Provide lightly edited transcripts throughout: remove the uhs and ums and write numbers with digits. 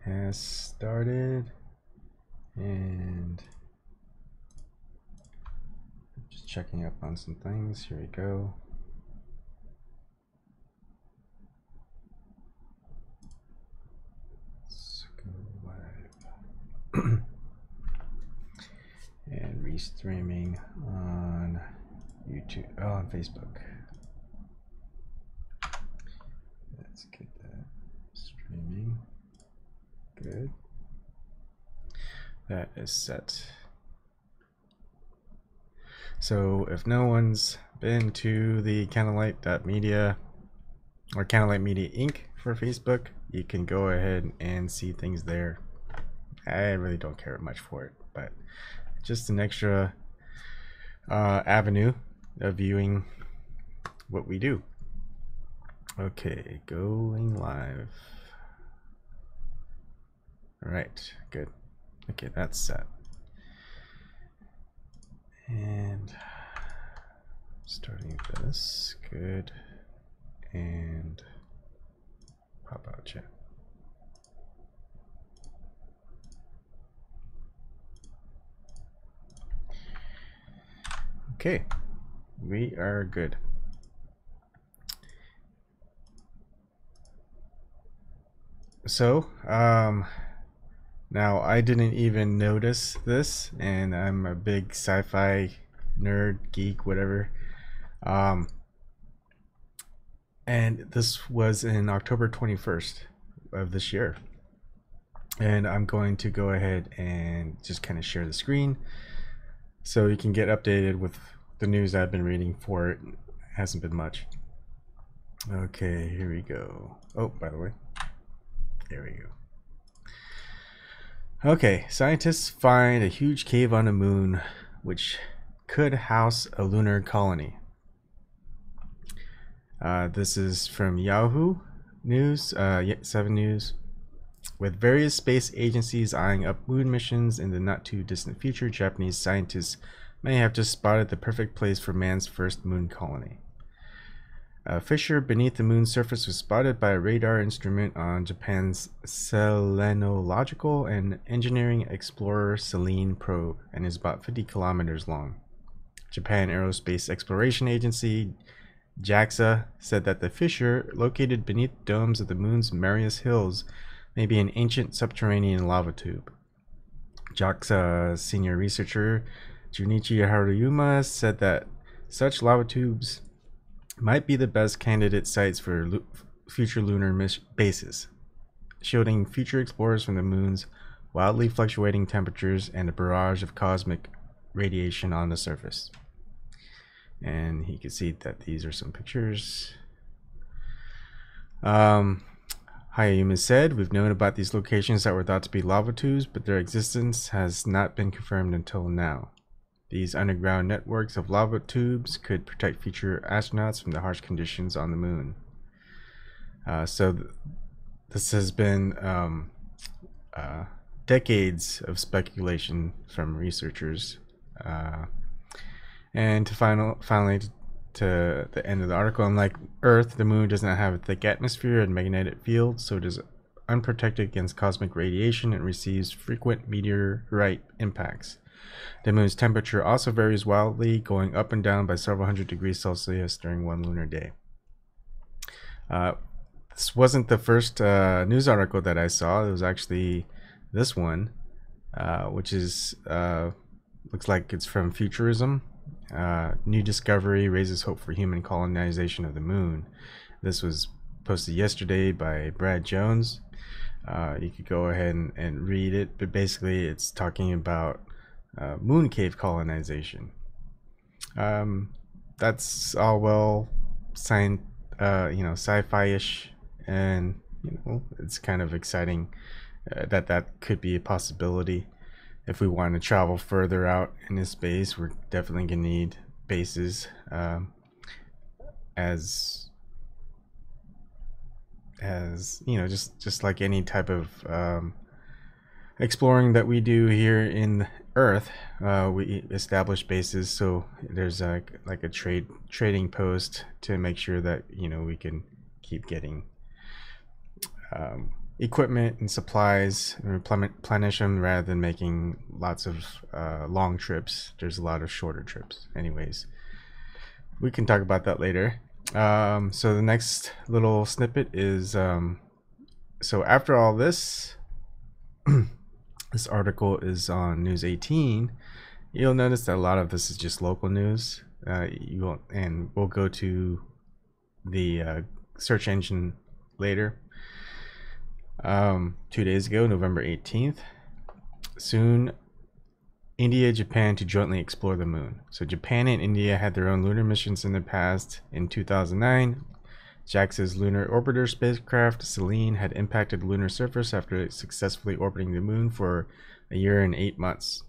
has started, and just checking up on some things. Here we go. Let's go live. And restreaming on YouTube, on Facebook. Let's get that streaming. Good. That is set. So if no one's been to the Candlelight.media or Candlelight Media Inc. for Facebook, you can go ahead and see things there. I really don't care much for it, but just an extra avenue of viewing what we do. Okay, going live. All right, good. Okay, that's set. And starting this, good. And pop out chat. Okay, we are good. So, now I didn't even notice this, and I'm a big sci-fi nerd, geek, whatever. And this was in October 21st of this year. And I'm going to go ahead and just kind of share the screen so you can get updated with the news I've been reading for it. It hasn't been much. Okay, here we go. Oh, by the way, there we go. Okay, scientists find a huge cave on the moon which could house a lunar colony. This is from Yahoo News, 7 News. With various space agencies eyeing up moon missions in the not too distant future, Japanese scientists may have just spotted the perfect place for man's first moon colony. A fissure beneath the moon's surface was spotted by a radar instrument on Japan's Selenological and Engineering Explorer Selene probe and is about 50 kilometers long. Japan Aerospace Exploration Agency JAXA said that the fissure, located beneath the domes of the moon's Marius Hills, may be an ancient subterranean lava tube. JAXA senior researcher Junichi Haruyama said that such lava tubes might be the best candidate sites for future lunar bases, shielding future explorers from the moon's wildly fluctuating temperatures and a barrage of cosmic radiation on the surface. And he can see that these are some pictures. Hayayama said, "We've known about these locations that were thought to be lava tubes, but their existence has not been confirmed until now. These underground networks of lava tubes could protect future astronauts from the harsh conditions on the moon." This has been decades of speculation from researchers. And finally, to the end of the article, unlike Earth, the moon does not have a thick atmosphere and magnetic field, so it is unprotected against cosmic radiation and receives frequent meteorite impacts. The moon's temperature also varies wildly, going up and down by several hundred degrees Celsius during one lunar day. This wasn't the first news article that I saw. It was actually this one, which is looks like it's from Futurism. New discovery raises hope for human colonization of the moon. This was posted yesterday by Brad Jones. You could go ahead and read it, but basically it's talking about moon cave colonization. That's all well sci-fi-ish, and it's kind of exciting that could be a possibility. If we want to travel further out into space, we're definitely gonna need bases, as just like any type of exploring that we do here in Earth. We establish bases, so there's like a trading post to make sure that we can keep getting equipment and supplies and replenish them rather than making lots of long trips. There's a lot of shorter trips. Anyways, we can talk about that later. So the next little snippet is so after all this, this article is on News 18. You'll notice that a lot of this is just local news. And we'll go to the search engine later. 2 days ago, November 18th, soon India, Japan to jointly explore the moon. So Japan and India had their own lunar missions in the past. In 2009, JAXA's lunar orbiter spacecraft Selene had impacted the lunar surface after successfully orbiting the moon for a year and 8 months.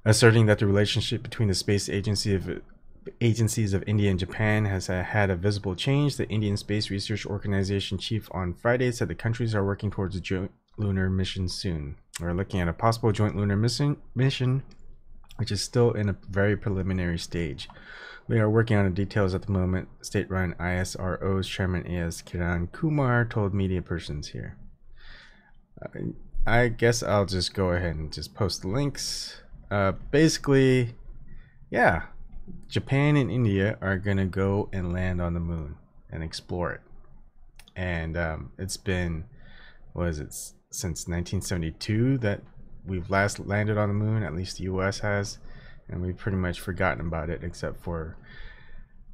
Asserting that the relationship between the space agencies of India and Japan has had a visible change, the Indian Space Research Organization chief on Friday said the countries are working towards a joint lunar mission soon. We're looking at a possible joint lunar mission, which is still in a very preliminary stage. We are working on the details at the moment, state-run ISRO's chairman A.S. Kiran Kumar told media persons here. I guess I'll just go ahead and just post the links. Basically, yeah, Japan and India are going to go and land on the moon and explore it. And it's been, what is it, since 1972 that we've last landed on the moon, at least the US has, and we've pretty much forgotten about it except for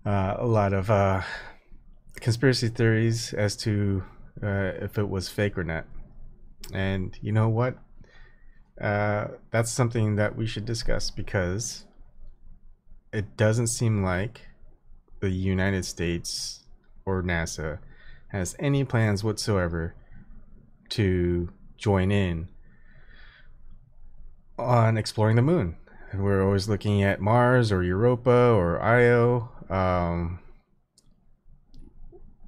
a lot of conspiracy theories as to if it was fake or not. And you know what? That's something that we should discuss, because it doesn't seem like the United States or NASA has any plans whatsoever to join in on exploring the moon. And we're always looking at Mars or Europa or Io.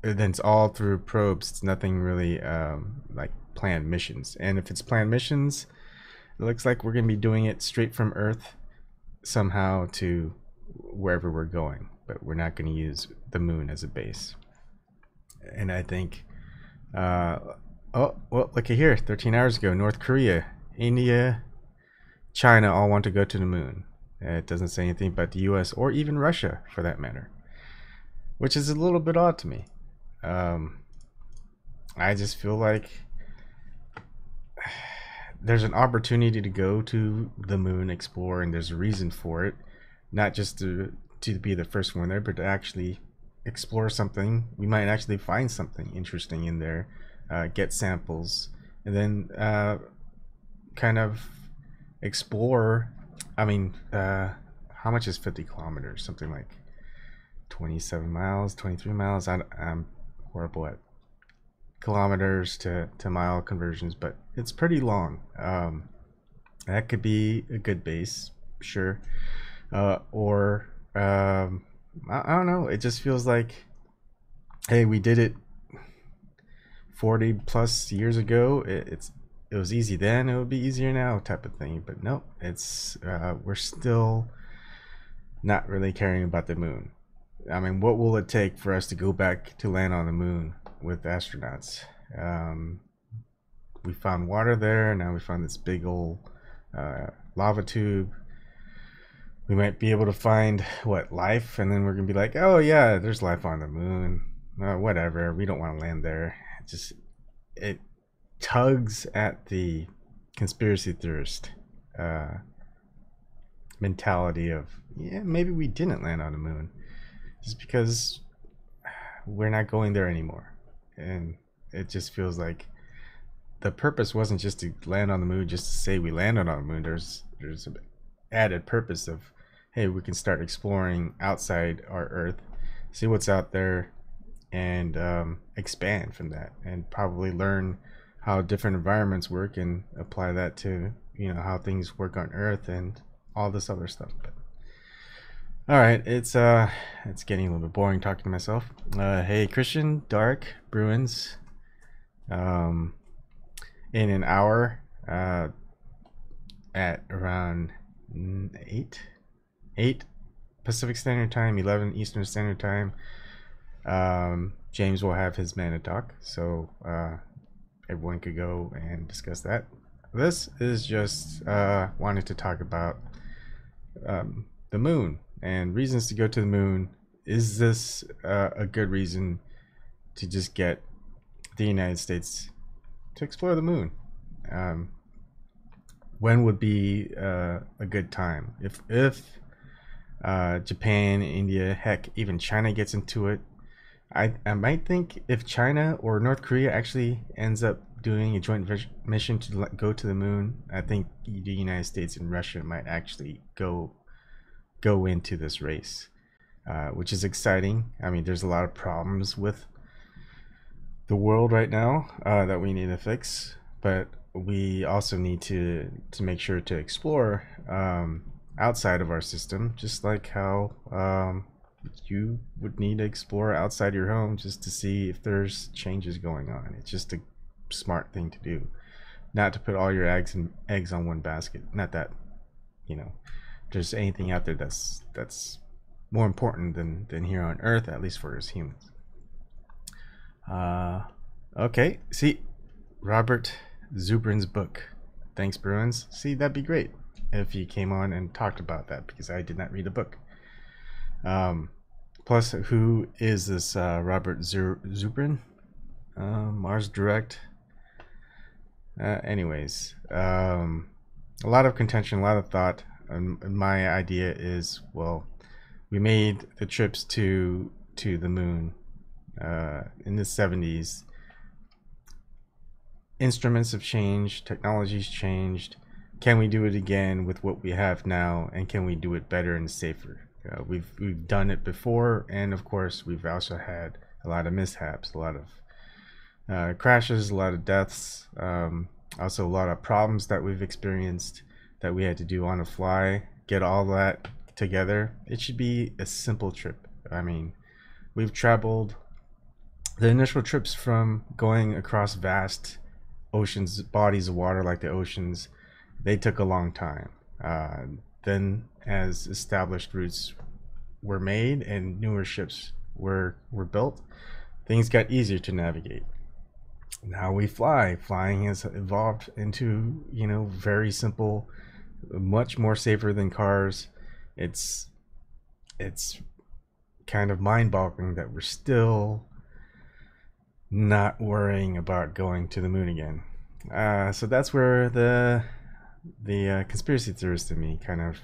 And then it's all through probes. It's nothing really like planned missions. And if it's planned missions, it looks like we're going to be doing it straight from Earth somehow to wherever we're going. But we're not going to use the moon as a base. And I think, oh, well, look at here. 13 hours ago, North Korea, India, China all want to go to the moon. It doesn't say anything about the US or even Russia, for that matter, which is a little bit odd to me. I just feel like there's an opportunity to go to the moon, explore, and there's a reason for it. Not just to be the first one there, but to actually explore something. We might actually find something interesting in there, get samples, and then kind of explore. I mean, how much is 50 kilometers? Something like 27 miles, 23 miles. I'm horrible at kilometers to mile conversions, but it's pretty long. That could be a good base, sure. Or I don't know. It just feels like, hey, we did it 40 plus years ago. It was easy then. It would be easier now, type of thing. But no, it's we're still not really caring about the moon. I mean, what will it take for us to go back to land on the moon with astronauts? We found water there. Now we found this big old lava tube. We might be able to find life, and then we're gonna be like, oh yeah, there's life on the moon. Whatever, we don't want to land there. It tugs at the conspiracy theorist mentality of, yeah, maybe we didn't land on the moon, just because we're not going there anymore. And it just feels like the purpose wasn't just to land on the moon just to say we landed on the moon. There's an added purpose of, hey, we can start exploring outside our Earth, see what's out there, and expand from that, and probably learn how different environments work and apply that to, you know, how things work on Earth and all this other stuff. But all right, it's getting a little bit boring talking to myself. Hey, Christian Dark Bruins, in an hour, at around 8 Pacific Standard Time, 11 Eastern Standard Time, James will have his Mana Talk. So everyone could go and discuss that. This is just wanted to talk about the moon and reasons to go to the moon. Is this a good reason to just get the United States to explore the moon? When would be a good time? If Japan, India, heck, even China gets into it, I might think if China or North Korea actually ends up doing a joint mission to go to the moon, I think the United States and Russia might actually go into this race, which is exciting. I mean, there's a lot of problems with the world right now that we need to fix, but we also need to make sure to explore outside of our system, just like how you would need to explore outside your home just to see if there's changes going on. It's just a smart thing to do, not to put all your eggs on one basket. Not that, you know, there's anything out there that's more important than here on Earth, at least for us humans. Okay, see, Robert Zubrin's book. Thanks, Bruins. See, that'd be great if you came on and talked about that, because I did not read the book. Plus, who is this Robert Zubrin? Mars Direct. Anyways, a lot of contention, a lot of thought. My idea is, well, we made the trips to the moon in the 70s. Instruments have changed, technology's changed. Can we do it again with what we have now, and can we do it better and safer? We've done it before, and of course we've also had a lot of mishaps, a lot of crashes, a lot of deaths, also a lot of problems that we've experienced that we had to do on the fly. Get all that together, it should be a simple trip. I mean, we've traveled the initial trips from going across vast oceans, bodies of water like the oceans. They took a long time. Then as established routes were made and newer ships were built, things got easier to navigate. Now we fly. Flying has evolved into, you know, very simple, much more safer than cars. It's kind of mind-boggling that we're still not worrying about going to the moon again. So that's where the conspiracy theorist in me kind of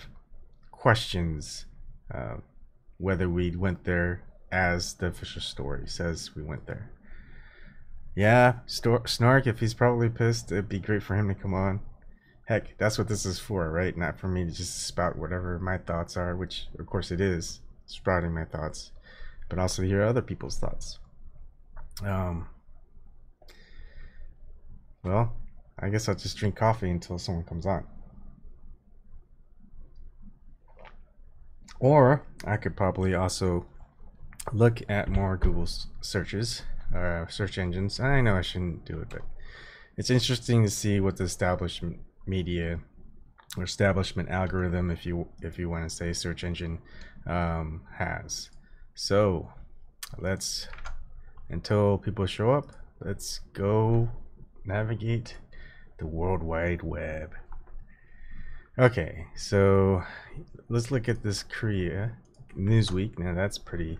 questions whether we went there as the official story says we went there. Yeah, Snark, if he's probably pissed, it'd be great for him to come on. Heck, that's what this is for, right? Not for me to just spout whatever my thoughts are, which of course it is, sprouting my thoughts, but also to hear other people's thoughts. Well, I guess I'll just drink coffee until someone comes on. Or I could probably also look at more Google searches, search engines. I know I shouldn't do it, but it's interesting to see what the establishment media or establishment algorithm, if you want to say search engine, has. So let's, until people show up, let's go navigate the World Wide Web. Okay, so let's look at this Korea Newsweek. Now that's pretty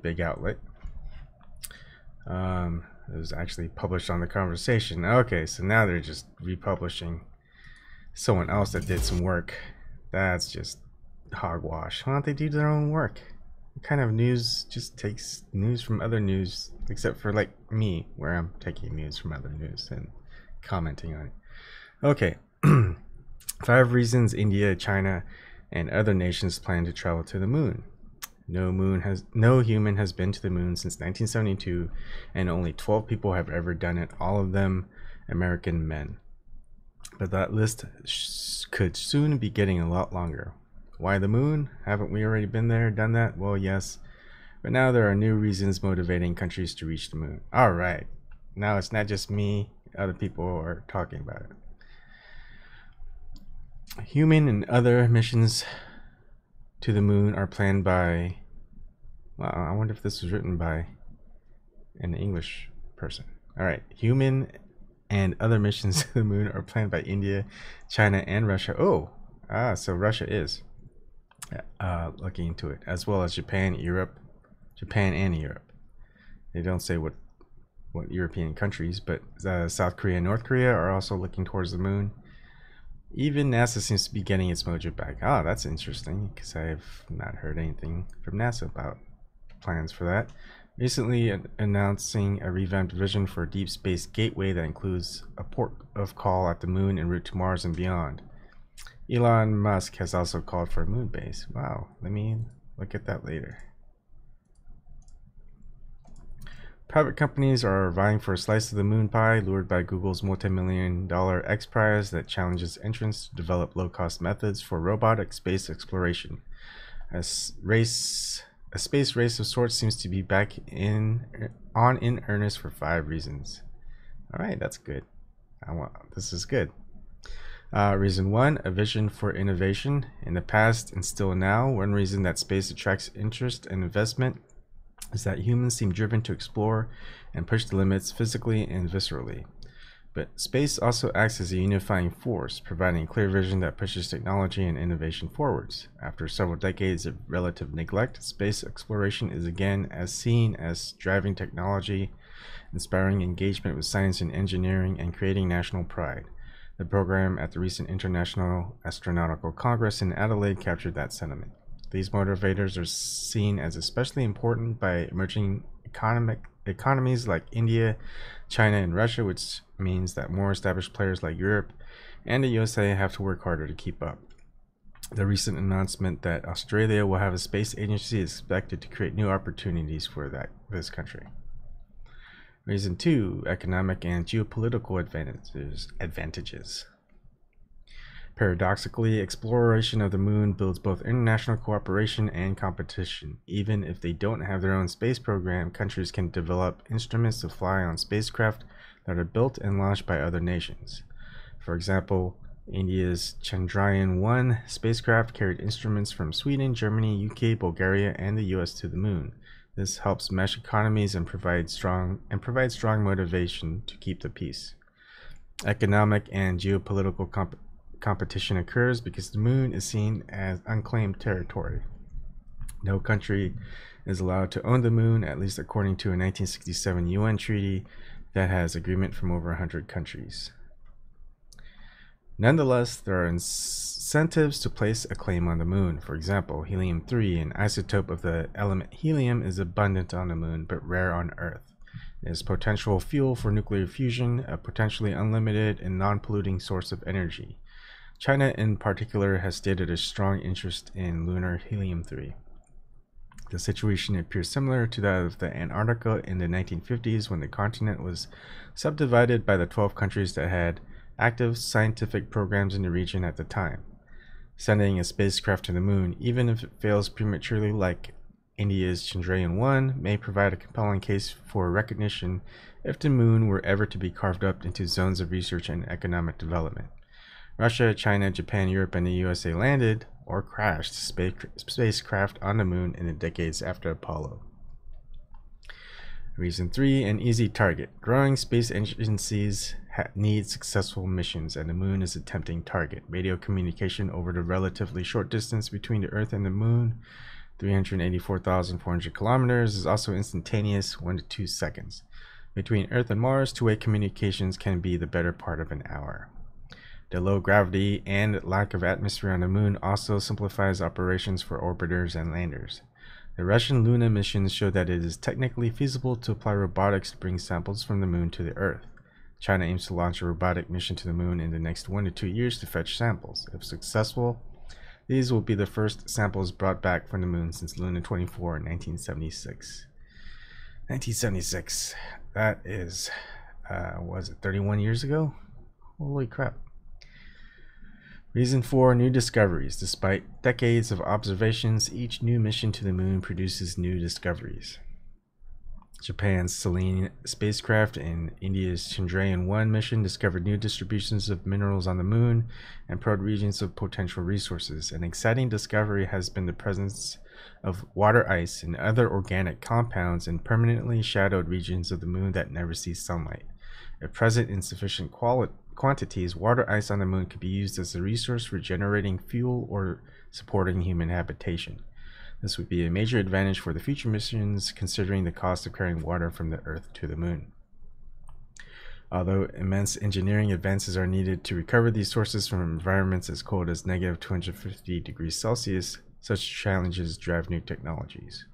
big outlet. It was actually published on The Conversation. Okay, so now they're just republishing someone else that did some work. That's just hogwash. Why don't they do their own work? What kind of news just takes news from other news, except for like me, where I'm taking news from other news and commenting on it. Okay. 5 reasons India, China, and other nations plan to travel to the moon. No human has been to the moon since 1972, and only 12 people have ever done it, all of them American men. But that list could soon be getting a lot longer. Why the moon? Haven't we already been there, done that? Well, yes. But now there are new reasons motivating countries to reach the moon. All right. Now it's not just me. Other people are talking about it. Human and other missions to the moon are planned by... Well, I wonder if this was written by an English person. All right, human and other missions to the moon are planned by India, China, and Russia. Oh, so Russia is looking into it, as well as Japan and Europe. They don't say what European countries, but South Korea and North Korea are also looking towards the moon. Even NASA seems to be getting its mojo back. Oh, that's interesting, because I've not heard anything from NASA about plans for that. Recently announcing a revamped vision for a deep space gateway that includes a port of call at the moon en route to Mars and beyond. Elon Musk has also called for a moon base. Wow, let me look at that later. Private companies are vying for a slice of the moon pie, lured by Google's multi-million-dollar X Prize that challenges entrants to develop low-cost methods for robotic space exploration. A space race of sorts seems to be back in earnest for 5 reasons. All right, that's good. This is good. Reason 1, a vision for innovation. In the past and still now, one reason that space attracts interest and investment is that humans seem driven to explore and push the limits physically and viscerally. But space also acts as a unifying force, providing a clear vision that pushes technology and innovation forwards. After several decades of relative neglect, space exploration is again seen as driving technology, inspiring engagement with science and engineering, and creating national pride. The program at the recent International Astronautical Congress in Adelaide captured that sentiment. These motivators are seen as especially important by emerging economies like India, China, and Russia, which means that more established players like Europe and the USA have to work harder to keep up. The recent announcement that Australia will have a space agency is expected to create new opportunities for this country. Reason 2, economic and geopolitical advantages. Paradoxically, exploration of the moon builds both international cooperation and competition. Even if they don't have their own space program, countries can develop instruments to fly on spacecraft that are built and launched by other nations. For example, India's Chandrayaan-1 spacecraft carried instruments from Sweden, Germany, UK, Bulgaria, and the US to the moon. This helps mesh economies and provides strong motivation to keep the peace. Economic and geopolitical competition occurs because the moon is seen as unclaimed territory. No country is allowed to own the moon, at least according to a 1967 UN treaty that has agreement from over 100 countries. Nonetheless, there are incentives to place a claim on the moon. For example, helium-3, an isotope of the element helium, is abundant on the moon but rare on Earth. It is potential fuel for nuclear fusion, a potentially unlimited and non-polluting source of energy. China in particular has stated a strong interest in lunar helium-3. The situation appears similar to that of the Antarctica in the 1950s, when the continent was subdivided by the 12 countries that had active scientific programs in the region at the time. Sending a spacecraft to the moon, even if it fails prematurely like India's Chandrayaan-1, may provide a compelling case for recognition if the moon were ever to be carved up into zones of research and economic development. Russia, China, Japan, Europe, and the USA landed or crashed spacecraft on the moon in the decades after Apollo. Reason 3, an easy target. Growing space agencies need successful missions, and the moon is a tempting target. Radio communication over the relatively short distance between the Earth and the moon, 384,400 kilometers, is also instantaneous, 1 to 2 seconds. Between Earth and Mars, two-way communications can be the better part of an hour. The low gravity and lack of atmosphere on the moon also simplifies operations for orbiters and landers. The Russian Luna missions show that it is technically feasible to apply robotics to bring samples from the moon to the Earth. China aims to launch a robotic mission to the moon in the next 1 to 2 years to fetch samples. If successful, these will be the first samples brought back from the moon since Luna 24 in 1976. 1976. That is, was it 31 years ago? Holy crap. Reason 4, new discoveries. Despite decades of observations, each new mission to the moon produces new discoveries. Japan's Selene spacecraft and India's Chandrayaan-1 mission discovered new distributions of minerals on the moon and probed regions of potential resources. An exciting discovery has been the presence of water ice and other organic compounds in permanently shadowed regions of the moon that never see sunlight. If present in sufficient quantities, water ice on the moon could be used as a resource for generating fuel or supporting human habitation. This would be a major advantage for the future missions, considering the cost of carrying water from the Earth to the moon. Although immense engineering advances are needed to recover these sources from environments as cold as negative 250 degrees Celsius, such challenges drive new technologies.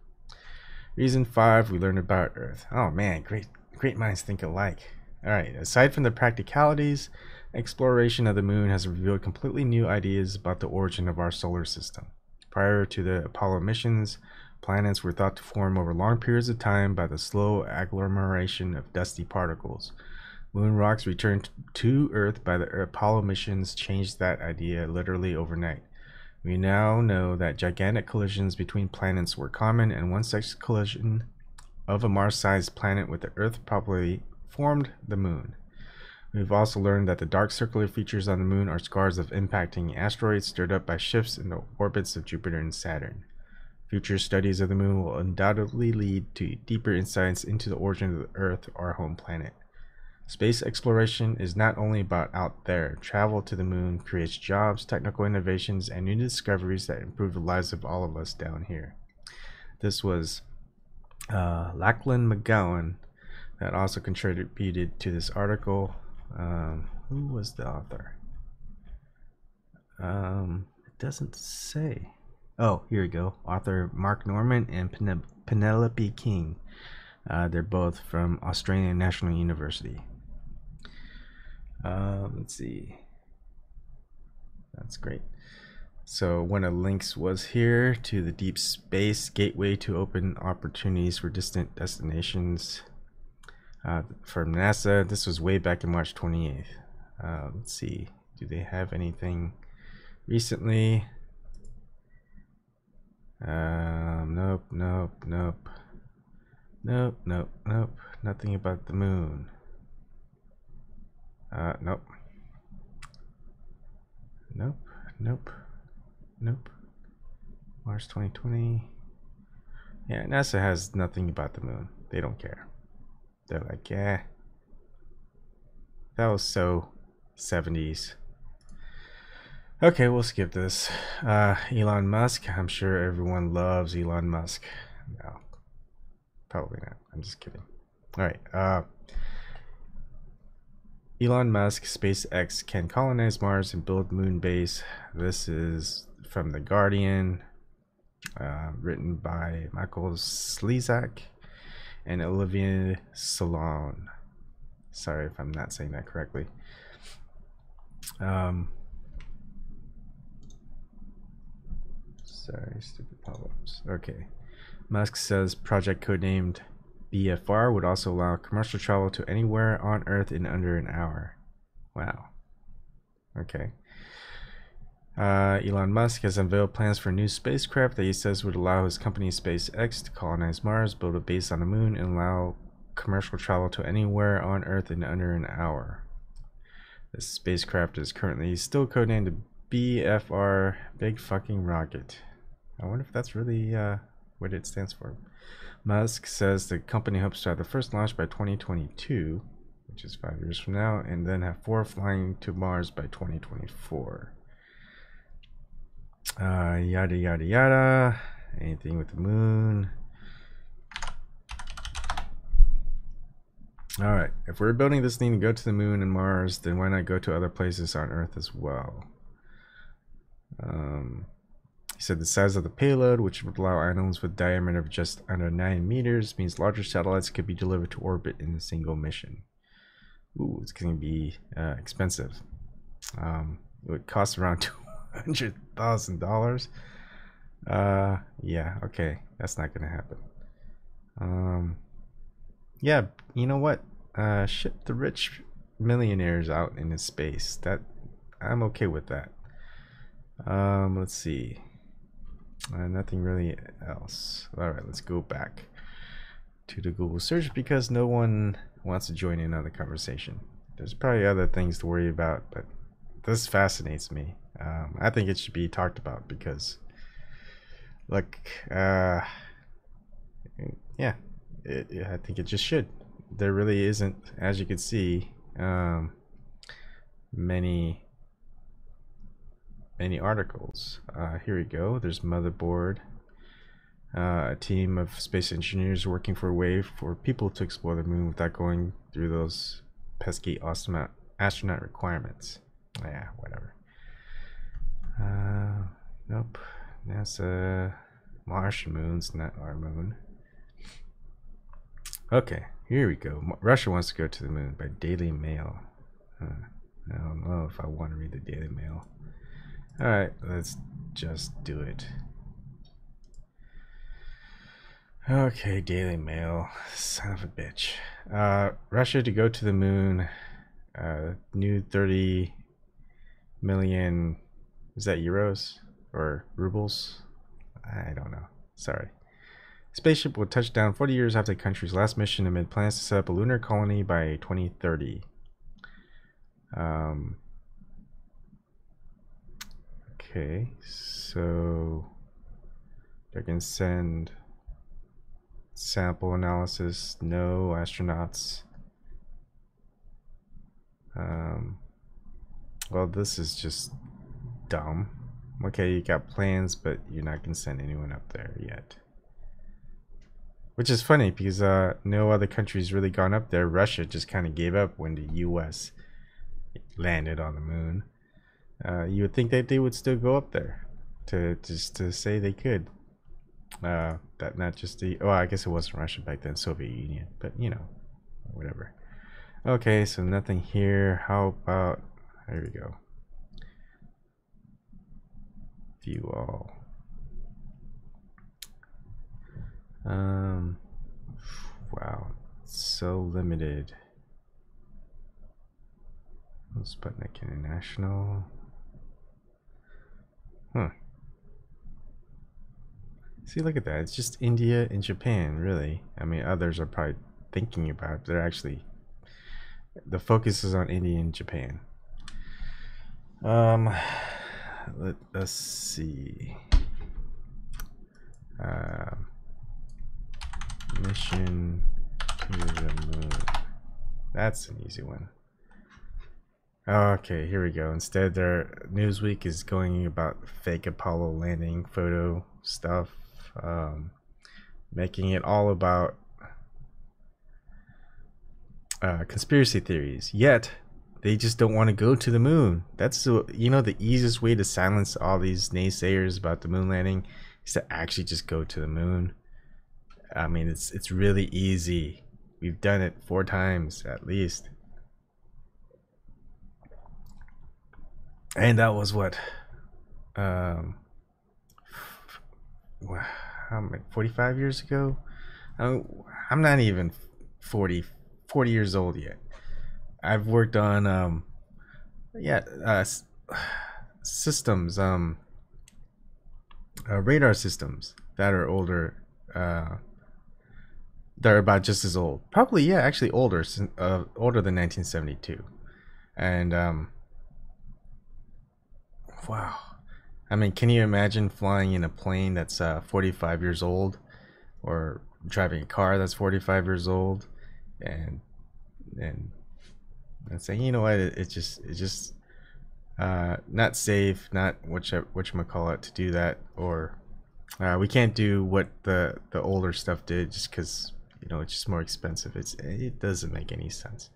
Reason 5, we learned about Earth. Oh man, great minds think alike. Alright, aside from the practicalities, exploration of the moon has revealed completely new ideas about the origin of our solar system. Prior to the Apollo missions, planets were thought to form over long periods of time by the slow agglomeration of dusty particles. Moon rocks returned to Earth by the Apollo missions changed that idea literally overnight. We now know that gigantic collisions between planets were common, and one such collision of a Mars-sized planet with the Earth probably formed the moon. We've also learned that the dark circular features on the moon are scars of impacting asteroids stirred up by shifts in the orbits of Jupiter and Saturn. Future studies of the moon will undoubtedly lead to deeper insights into the origin of the Earth, our home planet. Space exploration is not only about out there. Travel to the moon creates jobs, technical innovations, and new discoveries that improve the lives of all of us down here. This was Lachlan McGowan that also contributed to this article. Who was the author? It doesn't say. Oh, here we go. Author Mark Norman and Penelope King. They're both from Australian National University. Let's see. That's great. So one of the links was here to the Deep Space Gateway to open opportunities for distant destinations from NASA. This was way back in March 28th. Let's see. Do they have anything recently? Nope. Nothing about the moon. Nope. March 2020. Yeah, NASA has nothing about the moon. They don't care. They're like, yeah, that was so 70s. Okay, we'll skip this. Elon Musk. I'm sure everyone loves Elon Musk. No, probably not. I'm just kidding. All right. Elon Musk, SpaceX can colonize Mars and build moon base. This is from The Guardian, written by Michael Slezak and Olivia Salon. Sorry if I'm not saying that correctly. Sorry, stupid pop-ups. Okay. Musk says project codenamed BFR would also allow commercial travel to anywhere on Earth in under an hour. Wow. Okay. Elon Musk has unveiled plans for a new spacecraft that he says would allow his company SpaceX to colonize Mars, build a base on the moon, and allow commercial travel to anywhere on Earth in under an hour. This spacecraft is currently still codenamed the BFR, Big Fucking Rocket. I wonder if that's really what it stands for. Musk says the company hopes to have the first launch by 2022, which is 5 years from now, and then have 4 flying to Mars by 2024. Yada yada yada. Anything with the moon. Alright, if we're building this thing to go to the moon and Mars, then why not go to other places on Earth as well? He said the size of the payload, which would allow items with diameter of just under 9 meters, means larger satellites could be delivered to orbit in a single mission. Ooh, it's going to be expensive. It would cost around $200,000. Yeah, okay, that's not going to happen. Yeah, you know what? Ship the rich millionaires out into space. That I'm okay with that. Let's see. Nothing really else. Alright, let's go back to the Google search because no one wants to join in on the conversation. There's probably other things to worry about, but this fascinates me. I think it should be talked about because, look, yeah, I think it just should. there really isn't, as you can see, many articles. Here we go. There's Motherboard. A team of space engineers working for a way for people to explore the moon without going through those pesky astronaut requirements. Yeah, whatever. Nope. NASA. Martian moon's not our moon. Okay, here we go. Russia wants to go to the moon by Daily Mail. I don't know if I want to read the Daily Mail. Alright, let's just do it. Okay, Daily Mail. Son of a bitch. Russia to go to the moon. New 30 million. Is that euros or rubles? I don't know. Sorry. Spaceship will touch down 40 years after the country's last mission amid plans to set up a lunar colony by 2030. Okay, so they can send sample analysis, no astronauts. Well, this is just dumb. Okay, you got plans, but you're not gonna send anyone up there yet. Which is funny because no other country's really gone up there. Russia just kind of gave up when the US landed on the moon. You would think that they would still go up there to say they could. That not just the, oh, I guess it wasn't Russia back then, Soviet Union, but you know, whatever. Okay, so nothing here. How about, there we go. View all. Wow, so limited. Sputnik International. Huh. See, look at that. It's just India and Japan, really. I mean, others are probably thinking about it. They're actually, the focus is on India and Japan. Let us see. Mission to the moon. That's an easy one. Okay, here we go. Instead, their Newsweek is going about fake Apollo landing photo stuff, making it all about conspiracy theories. Yet, they just don't want to go to the moon. That's you know, the easiest way to silence all these naysayers about the moon landing is to actually just go to the moon. I mean, it's really easy. We've done it 4 times at least. And that was what, how many, 45 years ago? I'm not even 40 years old yet. I've worked on, systems, radar systems that are older, they're about just as old. Probably, yeah, actually older, older than 1972. And, wow. I mean, can you imagine flying in a plane that's 45 years old, or driving a car that's 45 years old, and saying, you know what, it's just not safe, not whatchamacallit to do that, or we can't do what the older stuff did just because, you know, it's just more expensive. It doesn't make any sense.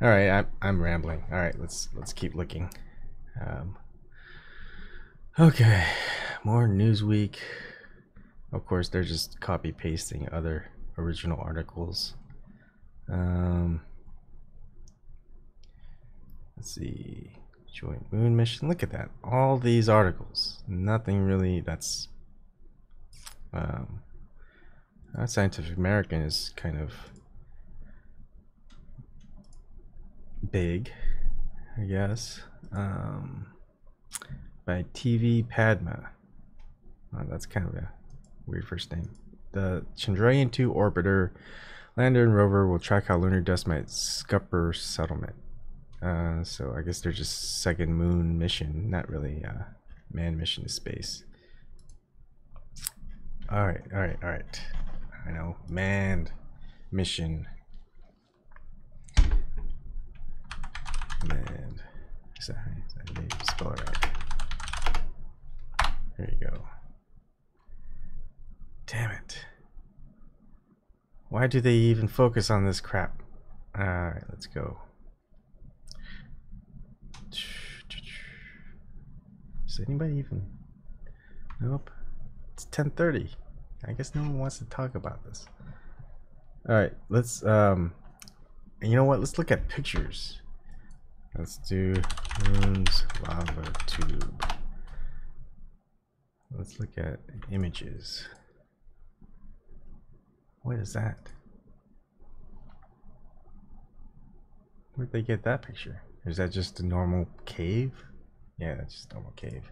All right, I'm rambling. All right, let's keep looking. Okay, more Newsweek. Of course, they're just copy pasting other original articles. Let's see, joint moon mission. Look at that, all these articles. Nothing really that's Scientific American is kind of big, I guess. By TV Padma. Oh, that's kind of a weird first name. The Chandrayaan-2 orbiter, lander and rover will track how lunar dust might scupper settlement. So I guess they're just second moon mission, not really manned mission to space. All right. I know, manned mission. And then I need to spell it right. There you go. Damn it. Why do they even focus on this crap? Alright, let's go. Does anybody even... Nope. It's 10:30. I guess no one wants to talk about this. Alright, let's you know what? Let's look at pictures. Let's do Moon's lava tube. Let's look at images. What is that? Where'd they get that picture? Or is that just a normal cave? Yeah, that's just a normal cave.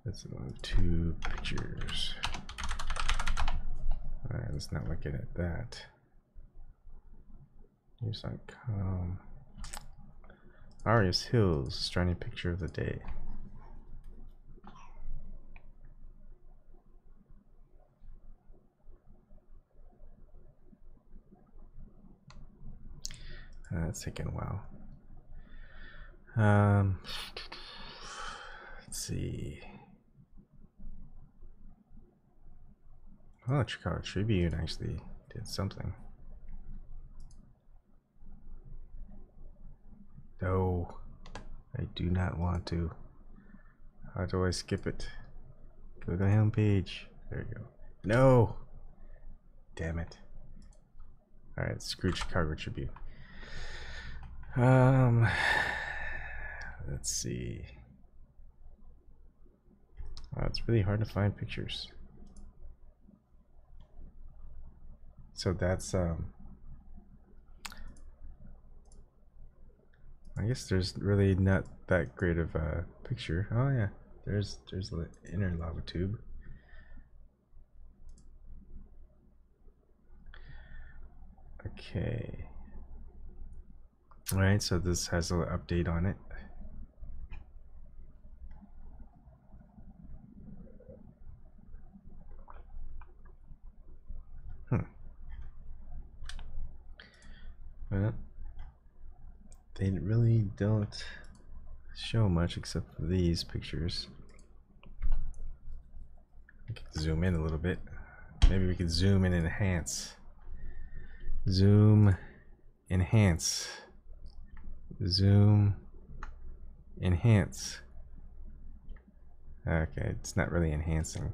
Let's move to pictures. Alright, let's not look at that. News.com. Arius Hills, striking picture of the day. That's taking a while. Let's see. Oh, Chicago Tribune actually did something. No, I do not want to. How do I skip it? Go to the home page. There you go. No! Damn it. Alright, screw Chicago Tribune. Let's see. Oh, it's really hard to find pictures. So that's I guess there's really not that great of a picture. Oh yeah, there's the inner lava tube. Okay. All right, so this has an update on it. Well, they really don't show much except for these pictures. I could zoom in a little bit. Maybe we could zoom and enhance. Zoom, enhance. Zoom, enhance. Okay, it's not really enhancing.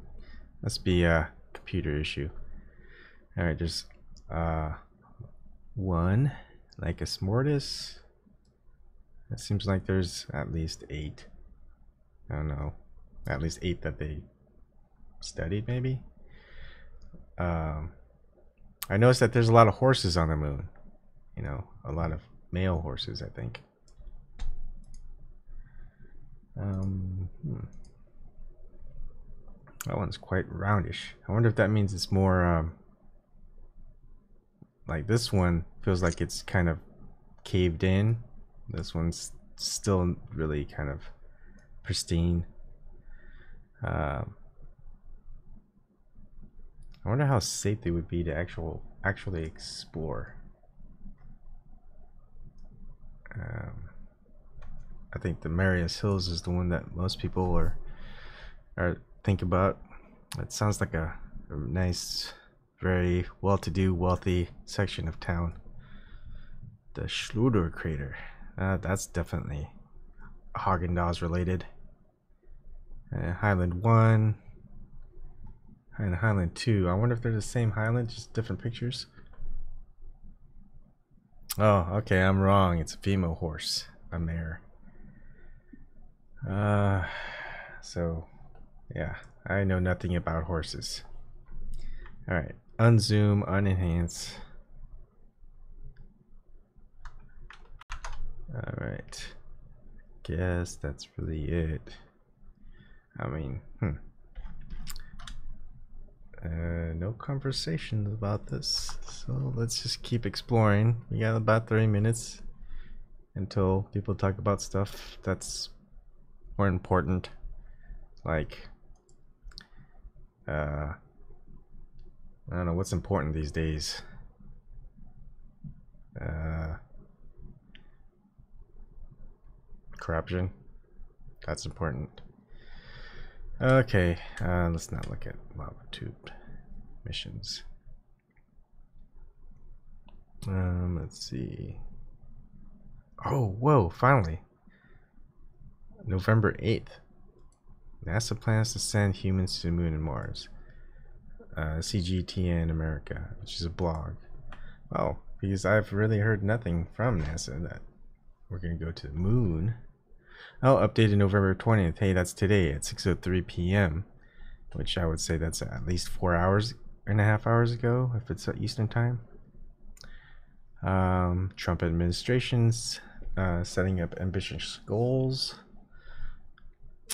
Must be a computer issue. Alright, there's one, like a smortis. It seems like there's at least 8. I don't know. At least 8 that they studied, maybe. I noticed that there's a lot of horses on the moon. You know, a lot of male horses, I think. That one's quite roundish. I wonder if that means it's more like this one feels like it's kind of caved in. This one's still really kind of pristine. I wonder how safe they would be to actually explore. I think the Marius Hills is the one that most people are think about. It sounds like a nice, very well-to-do, wealthy section of town. The Schluter crater. That's definitely Haagen-Dazs related. Highland 1 and Highland 2. I wonder if they're the same Highland, just different pictures. Oh, okay, I'm wrong. It's a female horse, a mare. So, yeah, I know nothing about horses. Alright, unzoom, unenhance. Alright, guess that's really it. I mean, no conversations about this, so let's just keep exploring. We got about 30 minutes until people talk about stuff that's more important, like I don't know what's important these days. corruption. That's important. Okay, let's not look at lava tube missions. Let's see. Oh, whoa, finally. November 8th. NASA plans to send humans to the moon and Mars. CGTN America, which is a blog. Oh, because I've really heard nothing from NASA that we're going to go to the moon. Oh, updated November 20th. Hey, that's today at 6:03 p.m. Which I would say that's at least 4.5 hours ago, if it's Eastern time. Trump administration's setting up ambitious goals.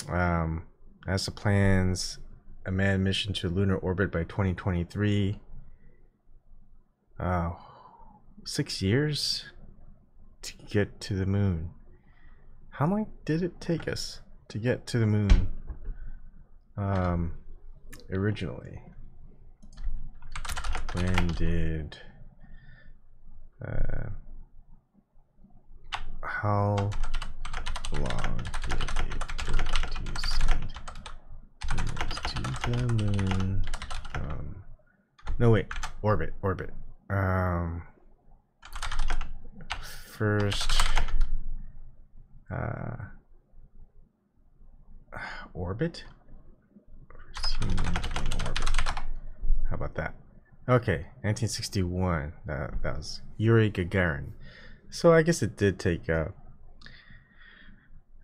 NASA plans a manned mission to lunar orbit by 2023. 6 years to get to the moon. How long did it take us to get to the moon originally? When did how long did it take to send humans to the moon? No, wait, orbit. First orbit? First human in orbit. How about that? Okay, 1961. That was Yuri Gagarin. So I guess it did take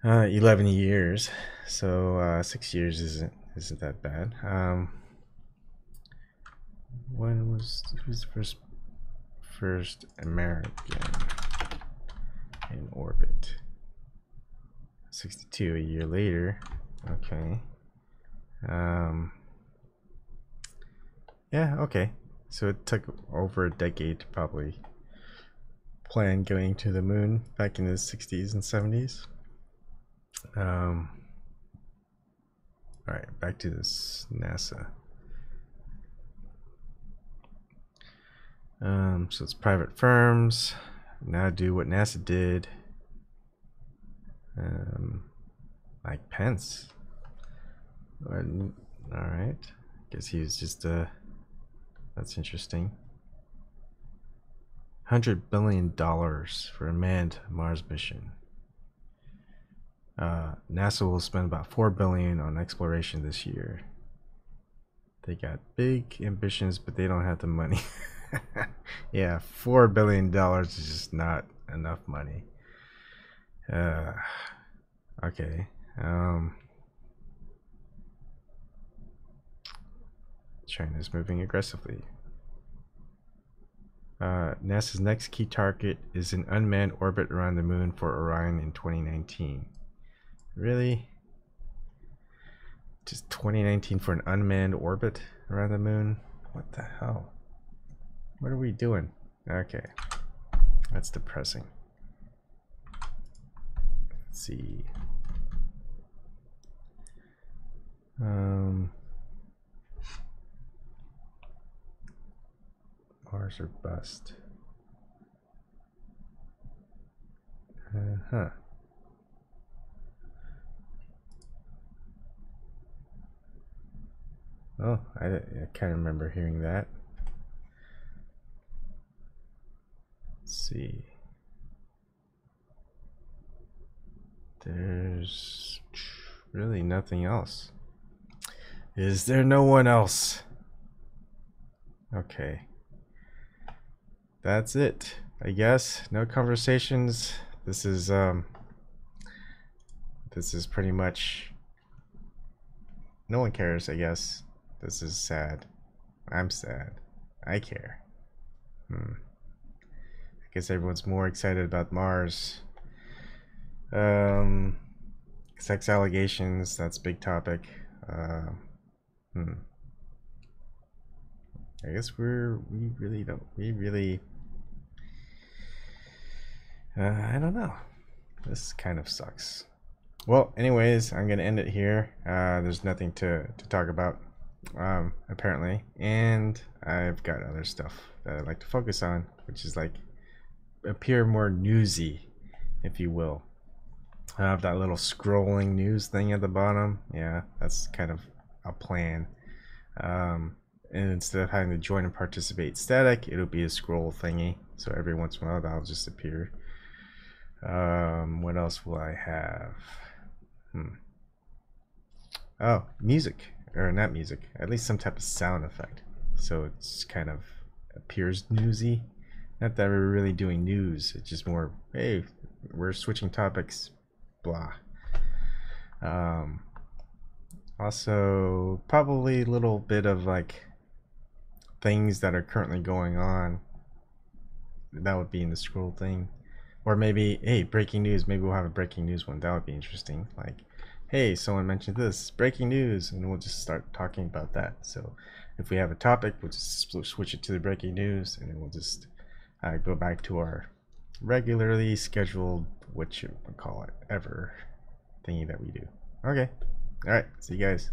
11 years. So 6 years isn't that bad. Who's the first American in orbit? 62, a year later. Okay. Yeah, okay. So it took over a decade to probably plan going to the moon back in the 60s and 70s. Alright, back to this NASA. So it's private firms now do what NASA did. Mike Pence. Alright. Guess he was just that's interesting. $100 billion for a manned Mars mission. NASA will spend about $4 billion on exploration this year. They got big ambitions, but they don't have the money. Yeah, $4 billion is just not enough money. Okay. China's moving aggressively. NASA's next key target is an unmanned orbit around the moon for Orion in 2019. Really? Just 2019 for an unmanned orbit around the moon? What the hell? What are we doing? Okay. That's depressing. Let's see. Mars or bust. Huh. Oh, I can't remember hearing that. Let's see. There's really nothing else. Is there no one else? Okay. That's it, I guess. No conversations. This is pretty much, no one cares, I guess. This is sad. I'm sad. I care. I guess everyone's more excited about Mars. Sex allegations, that's a big topic. I guess we really I don't know. This kind of sucks. Well, anyways, I'm gonna end it here. There's nothing to talk about, apparently, and I've got other stuff that I'd like to focus on, which is like appear more newsy, if you will. I have that little scrolling news thing at the bottom. Yeah, that's kind of a plan. And instead of having to join and participate static, it'll be a scroll thingy. So every once in a while, that'll just appear. What else will I have? Oh, music. Or not music. At least some type of sound effect. So it's kind of appears newsy. Not that we're really doing news. It's just more, hey, we're switching topics. Blah. Also, probably a little bit of like things that are currently going on. That would be in the scroll thing. Or maybe, hey, breaking news. Maybe we'll have a breaking news one. That would be interesting. Like, hey, someone mentioned this, breaking news, and we'll just start talking about that. So if we have a topic, we'll just switch it to the breaking news, and then we'll just go back to our regularly scheduled, what you would call it, ever thingy that we do. Okay. All right. See you guys.